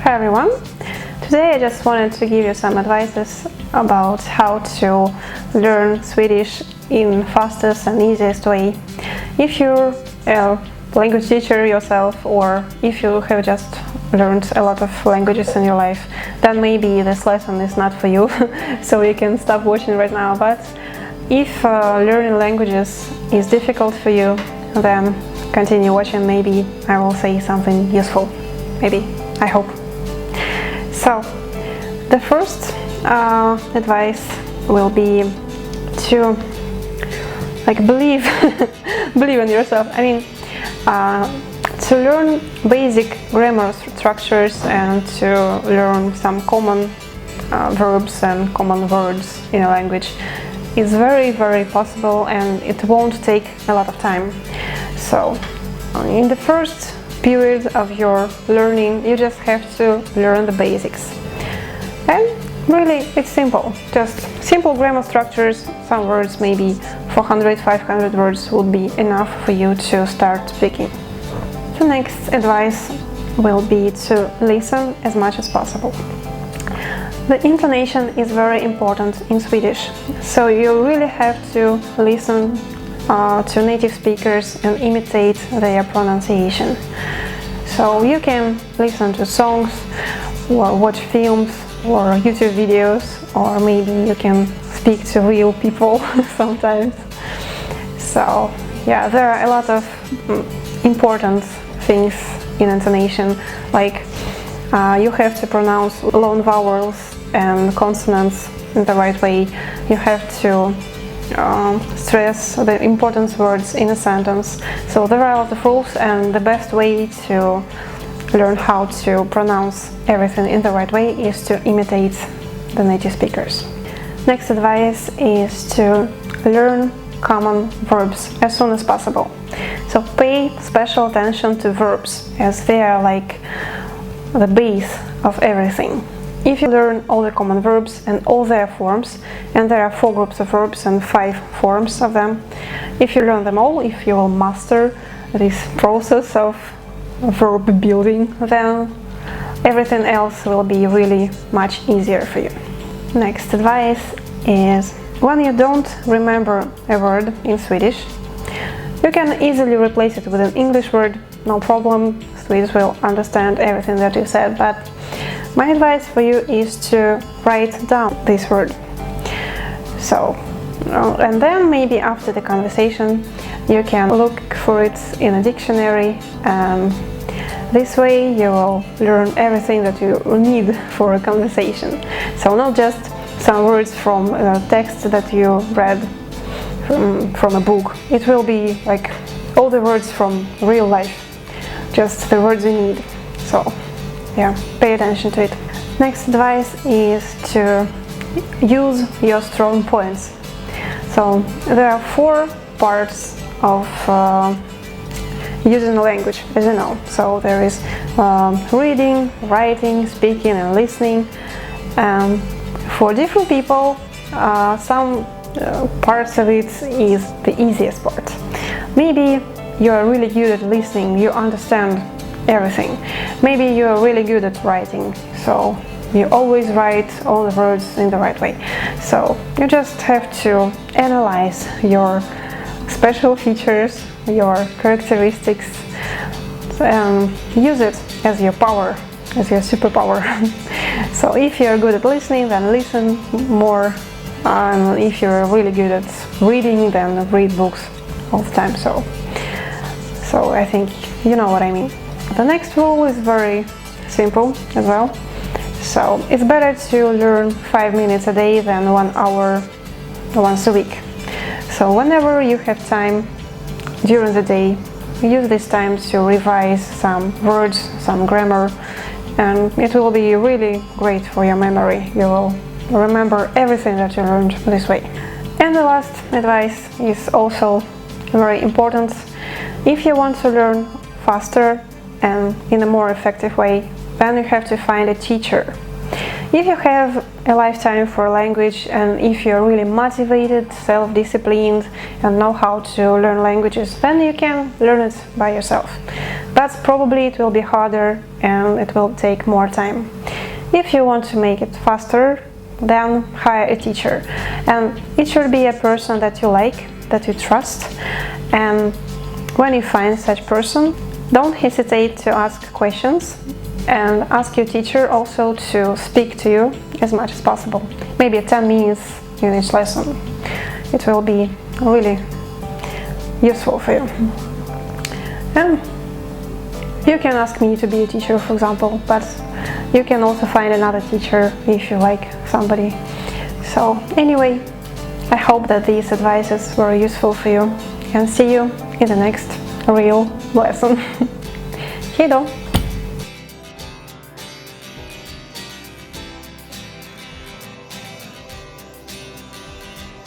Hi everyone! Today I just wanted to give you some advices about how to learn Swedish in fastest and easiest way. If you're a language teacher yourself, or if you have just learned a lot of languages in your life, then maybe this lesson is not for you, so you can stop watching right now. But if learning languages is difficult for you, then continue watching. Maybe I will say something useful. Maybe. I hope. So, the first advice will be to believe believe in yourself. I mean, to learn basic grammar structures and to learn some common verbs and common words in a language is very, very possible, and it won't take a lot of time. So, in the first period of your learning, you just have to learn the basics. And really, it's simple. Just simple grammar structures, some words, maybe 400, 500 words would be enough for you to start speaking. The next advice will be to listen as much as possible. The intonation is very important in Swedish, so you really have to listen to native speakers and imitate their pronunciation. So you can listen to songs or watch films or YouTube videos, or maybe you can speak to real people sometimes. So yeah, there are a lot of important things in intonation, like you have to pronounce long vowels and consonants in the right way. You have to stress the important words in a sentence. So there are a lot of rules, and the best way to learn how to pronounce everything in the right way is to imitate the native speakers. Next advice is to learn common verbs as soon as possible. So pay special attention to verbs, as they are like the base of everything. If you learn all the common verbs and all their forms, and there are 4 groups of verbs and 5 forms of them, if you learn them all, if you will master this process of verb building, then everything else will be really much easier for you. Next advice is, when you don't remember a word in Swedish, you can easily replace it with an English word, no problem. Swedes will understand everything that you said, but my advice for you is to write down this word. So, and then maybe after the conversation you can look for it in a dictionary, and this way you will learn everything that you need for a conversation. So not just some words from a text that you read from a book. It will be like all the words from real life, just the words you need. So yeah, pay attention to it. Next advice is to use your strong points. So there are 4 parts of using a language, as you know. So there is reading, writing, speaking and listening. For different people, some parts of it is the easiest part. Maybe you are really good at listening, you understand everything. Maybe you are really good at writing, so you always write all the words in the right way. So you just have to analyze your special features, your characteristics, and use it as your power, as your superpower. So if you're good at listening, then listen more, and if you're really good at reading, then read books all the time. So I think you know what I mean. The next rule is very simple as well. So it's better to learn 5 minutes a day than 1 hour once a week. So whenever you have time during the day, use this time to revise some words, some grammar, and it will be really great for your memory. You will remember everything that you learned this way. And the last advice is also very important. If you want to learn faster and in a more effective way, then you have to find a teacher. If you have a lifetime for language and if you're really motivated, self-disciplined and know how to learn languages, then you can learn it by yourself. But probably it will be harder and it will take more time. If you want to make it faster, then hire a teacher. And it should be a person that you like, that you trust. And when you find such person, don't hesitate to ask questions and ask your teacher also to speak to you as much as possible. Maybe 10 minutes in each lesson. It will be really useful for you. And you can ask me to be a teacher, for example, but you can also find another teacher if you like somebody. So anyway, I hope that these advices were useful for you and see you in the next real lesson. Hej då!